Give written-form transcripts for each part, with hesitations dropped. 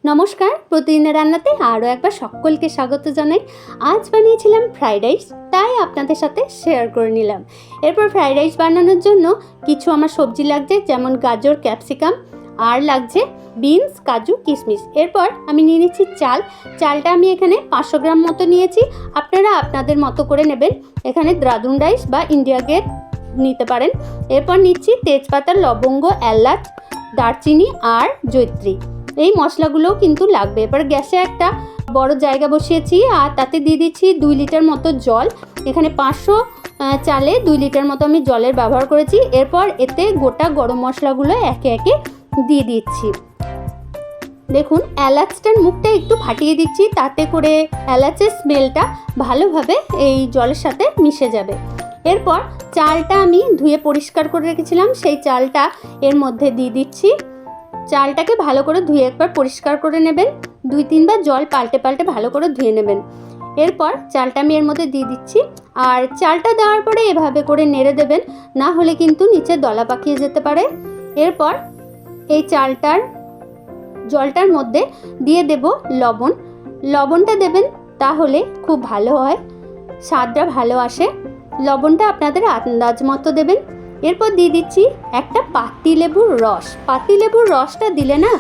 নমস্কার, প্রতিদিনের রান্নাতে আরও একবার সকলকে স্বাগত জানাই। আজ বানিয়েছিলাম ফ্রাইড রাইস, তাই আপনাদের সাথে শেয়ার করে নিলাম। এরপর ফ্রাইড রাইস বানানোর জন্য কিছু আমার সবজি লাগছে, যেমন গাজর, ক্যাপসিকাম, আর লাগছে বিনস, কাজু, কিশমিশ। এরপর আমি নিয়ে নিচ্ছি চালটা আমি এখানে 500 গ্রাম মতো নিয়েছি। আপনারা আপনাদের মতো করে নেবেন। এখানে দ্রাদুন রাইস বা ইন্ডিয়া গেট নিতে পারেন। এরপর নিচ্ছি তেজপাতা, লবঙ্গ, এলাচ, দারচিনি আর জয়িত্রী। এই মশলাগুলোও কিন্তু লাগবে। এবার গ্যাসে একটা বড় জায়গা বসিয়েছি আর তাতে দিয়ে দিচ্ছি 2 লিটার মতো জল। এখানে 500 চালে 2 লিটার মতো আমি জলের ব্যবহার করেছি। এরপর এতে গোটা গরম মশলাগুলো একে একে দিয়ে দিচ্ছি। দেখুন, এলাচটার মুখটা একটু ফাটিয়ে দিচ্ছি, তাতে করে এলাচের স্মেলটা ভালোভাবে এই জলের সাথে মিশে যাবে। এরপর চালটা আমি ধুয়ে পরিষ্কার করে রেখেছিলাম, সেই চালটা এর মধ্যে দিয়ে দিচ্ছি। চালটাকে ভালো করে ধুয়ে একবার পরিষ্কার করে নেবেন, 2-3 বার জল পাল্টে পাল্টে ভালো করে ধুয়ে নেবেন। এরপর চালটা আমি এর মধ্যে দিয়ে দিচ্ছি, আর চালটা দেওয়ার পরে এভাবে করে নেড়ে দেবেন, না হলে কিন্তু নিচে দলা পাকিয়ে যেতে পারে। এরপর এই জলটার মধ্যে দিয়ে দেব লবণটা দেবেন, তাহলে খুব ভালো হয়, স্বাদটা ভালো আসে। লবণটা আপনাদের আন্দাজ মতো দেবেন। এরপর দিয়ে দিচ্ছি একটা পাতিলেবুর রসটা দিলে না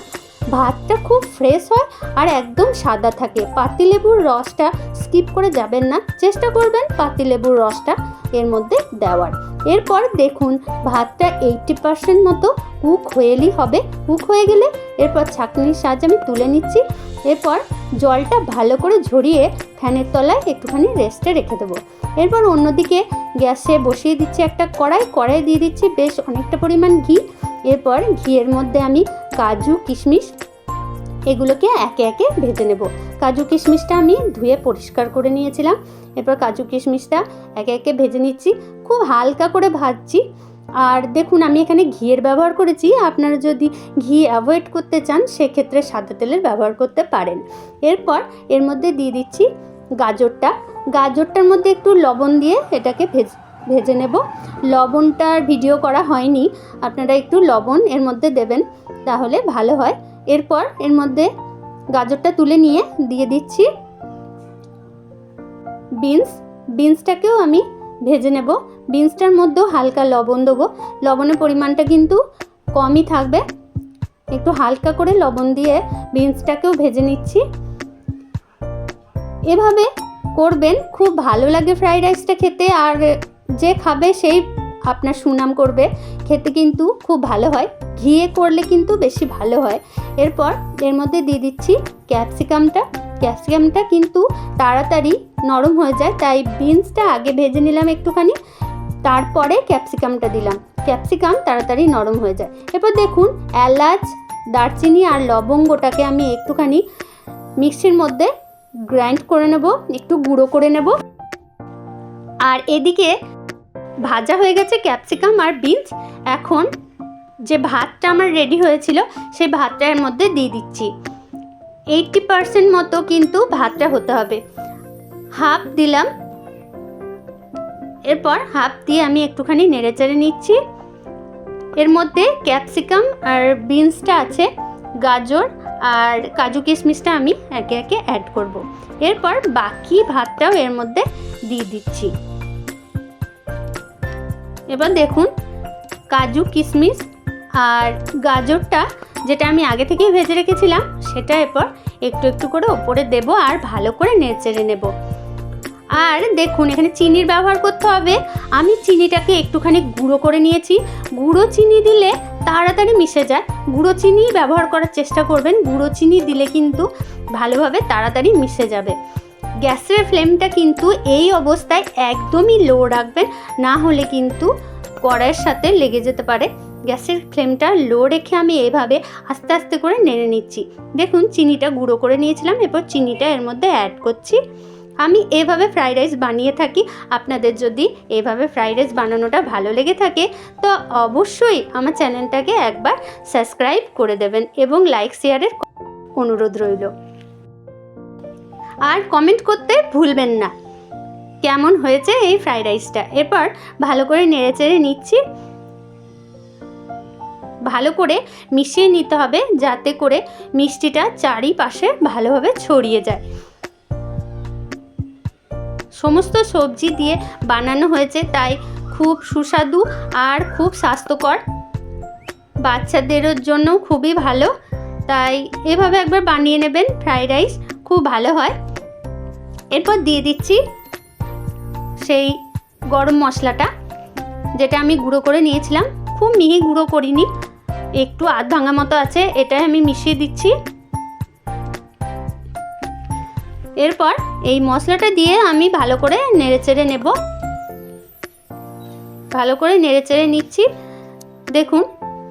ভাতটা খুব ফ্রেশ হয় আর একদম সাদা থাকে। পাতিলেবুর রসটা স্কিপ করে যাবেন না, চেষ্টা করবেন পাতিলেবুর রসটা এর মধ্যে দেওয়ার। এরপর দেখুন, ভাতটা 80% মতো কুক হয়েই হবে। কুক হয়ে গেলে এরপর ছাঁকনির সাহায্যে আমি তুলে নিচ্ছি। এরপর জলটা ভালো করে ঝরিয়ে ফ্যানের তলায় একটুখানি রেস্টে রেখে দেবো। এরপর অন্যদিকে গ্যাসে বসিয়ে দিচ্ছি একটা কড়াই দিয়ে দিচ্ছি বেশ অনেকটা পরিমাণ ঘি। এরপর ঘিয়ের মধ্যে আমি কাজু, কিশমিশ এগুলোকে একে একে ভেজে নেব। কাজু কিশমিশটা আমি ধুয়ে পরিষ্কার করে নিয়েছিলাম। এরপর কাজু কিশমিশটা একে একে ভেজে নিচ্ছি, খুব হালকা করে ভাজছি। আর দেখুন, আমি এখানে ঘিয়ের ব্যবহার করেছি। আপনারা যদি ঘি অ্যাভয়েড করতে চান সেক্ষেত্রে সাদা তেলের ব্যবহার করতে পারেন। এরপর এর মধ্যে দিয়ে দিচ্ছি গাজরটার মধ্যে একটু লবণ দিয়ে এটাকে ভেজে নেব। লবণটার ভিডিও করা হয়নি, আপনারা একটু লবণ এর মধ্যে দেবেন, তাহলে ভালো হয়। এরপর এর মধ্যে গাজরটা তুলে নিয়ে দিয়ে দিচ্ছি বিনসটাকেও আমি ভেজে নেব। বিনসটার মধ্যেও হালকা লবণ দেবো। লবণের পরিমাণটা কিন্তু কমই থাকবে, একটু হালকা করে লবণ দিয়ে বিনসটাকেও ভেজে নিচ্ছি। এভাবে করবেন, খুব ভালো লাগে ফ্রাইড রাইসটা খেতে, আর যে খাবে সেই আপনার সুনাম করবে। খেতে কিন্তু খুব ভালো হয়, ঘিয়ে করলে কিন্তু বেশি ভালো হয়। এরপর এর মধ্যে দিয়ে দিচ্ছি ক্যাপসিকামটা কিন্তু তাড়াতাড়ি নরম হয়ে যায়, তাই বিনসটা আগে ভেজে নিলাম একটুখানি, তারপরে ক্যাপসিকামটা দিলাম। ক্যাপসিকাম তাড়াতাড়ি নরম হয়ে যায়। এরপর দেখুন, এলাচ, দারচিনি আর লবঙ্গটাকে আমি একটুখানি মিক্সির মধ্যে গ্রাইন্ড করে নেব, একটু গুঁড়ো করে নেব। আর এদিকে ভাজা হয়ে গেছে ক্যাপসিকাম আর বিনস। এখন যে ভাতটা আমার রেডি হয়েছিল সেই ভাতটা এর মধ্যে দিয়ে দিচ্ছি। 80% মতো কিন্তু ভাতটা হতে হবে। হাফ দিলাম, এরপর হাফ দিয়ে আমি একটুখানি নেড়েচেড়ে নিচ্ছি। এর মধ্যে ক্যাপসিকাম আর বিনসটা আছে, গাজর আর কাজু কিশমিশটা আমি একে একে অ্যাড করব। এরপর বাকি ভাতটাও এর মধ্যে দিয়ে দিচ্ছি। এবার দেখুন, কাজু, কিশমিশ আর গাজরটা যেটা আমি আগে থেকেই ভেজে রেখেছিলাম সেটা এরপর একটু একটু করে ওপরে দেব আর ভালো করে নেড়ে নেব। আর দেখুন, এখানে চিনির ব্যবহার করতে হবে। আমি চিনিটাকে একটুখানি গুঁড়ো করে নিয়েছি। গুঁড়ো চিনি দিলে তাড়াতাড়ি মিশে যায়, গুঁড়ো চিনি ব্যবহার করার চেষ্টা করবেন। গুঁড়ো চিনি দিলে কিন্তু ভালোভাবে তাড়াতাড়ি মিশে যাবে। গ্যাসের ফ্লেমটা কিন্তু এই অবস্থায় একদমই লো রাখবেন, না হলে কিন্তু কড়াইয়ের সাথে লেগে যেতে পারে। গ্যাসের ফ্লেমটা লো রেখে আমি এইভাবে আস্তে আস্তে করে নেড়ে নিচ্ছি। দেখুন, চিনিটা গুঁড়ো করে নিয়েছিলাম, এরপর চিনিটা এর মধ্যে অ্যাড করছি। আমি এভাবে ফ্রাইড রাইস বানিয়ে থাকি। আপনাদের যদি এভাবে ফ্রাইড রাইস বানানোটা ভালো লেগে থাকে তো অবশ্যই আমার চ্যানেলটাকে একবার সাবস্ক্রাইব করে দেবেন এবং লাইক শেয়ারের অনুরোধ রইল। আর কমেন্ট করতে ভুলবেন না কেমন হয়েছে এই ফ্রাইড রাইসটা। এরপর ভালো করে নেড়েচেড়ে নিচ্ছি। ভালো করে মিশিয়ে নিতে হবে, যাতে করে মিষ্টিটা চারিপাশে ভালোভাবে ছড়িয়ে যায়। সমস্ত সবজি দিয়ে বানানো হয়েছে, তাই খুব সুস্বাদু আর খুব স্বাস্থ্যকর, বাচ্চাদেরও জন্য খুবই ভালো। তাই এভাবে একবার বানিয়ে নেবেন, ফ্রাইড রাইস খুব ভালো হয়। এরপর দিয়ে দিচ্ছি সেই গরম মশলাটা, যেটা আমি গুঁড়ো করে নিয়েছিলাম। খুব মিহি গুঁড়ো করিনি, একটু আধ ভাঙা মতো আছে, এটাই আমি মিশিয়ে দিচ্ছি। এরপর এই মশলাটা দিয়ে আমি ভালো করে নেড়েচেড়ে নেব। ভালো করে নেড়েচেড়ে নিচ্ছি। দেখুন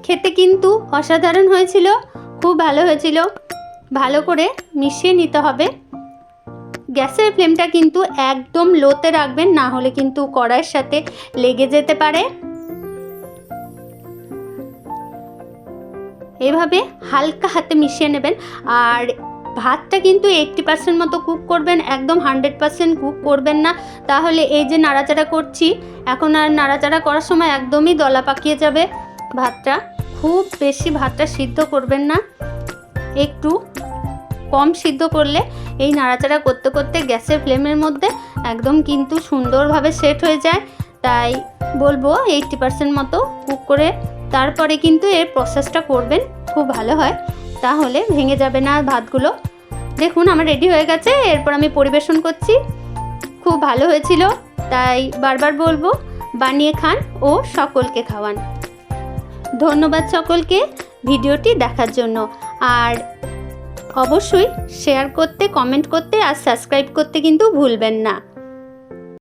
খেতে কিন্তু অসাধারণ হয়েছিল, খুব ভালো হয়েছিল। ভালো করে মিশিয়ে নিতে হবে। গ্যাসের ফ্লেমটা কিন্তু একদম লোতে রাখবেন, না হলে কিন্তু কড়াইয়ের সাথে লেগে যেতে পারে। এভাবে হালকা হাতে মিশিয়ে নেবেন। আর ভাতটা কিন্তু 80% মতো কুক করবেন, একদম 100% কুক করবেন না, তাহলে এই যে নাড়াচাড়া করছি এখন আর নাড়াচাড়া করার সময় একদমই দলা পাকিয়ে যাবে ভাতটা। খুব বেশি ভাতটা সিদ্ধ করবেন না, একটু কম সিদ্ধ করলে এই নাড়াচাড়া করতে করতে গ্যাসের ফ্লেমের মধ্যে একদম কিন্তু সুন্দরভাবে সেট হয়ে যায়। তাই বলবো 80% মতো কুক করে তারপরে কিন্তু এর প্রসেসটা করবেন, খুব ভালো হয়, তাহলে ভেঙে যাবে না ভাতগুলো। দেখুন আমার রেডি হয়ে গেছে, এরপর আমি পরিবেশন করছি। খুব ভালো হয়েছিল, তাই বারবার বলবো বানিয়ে খান ও সকলকে খাওয়ান। ধন্যবাদ সকলকে ভিডিওটি দেখার জন্য। আর অবশ্যই শেয়ার করতে, কমেন্ট করতে আর সাবস্ক্রাইব করতে কিন্তু ভুলবেন না।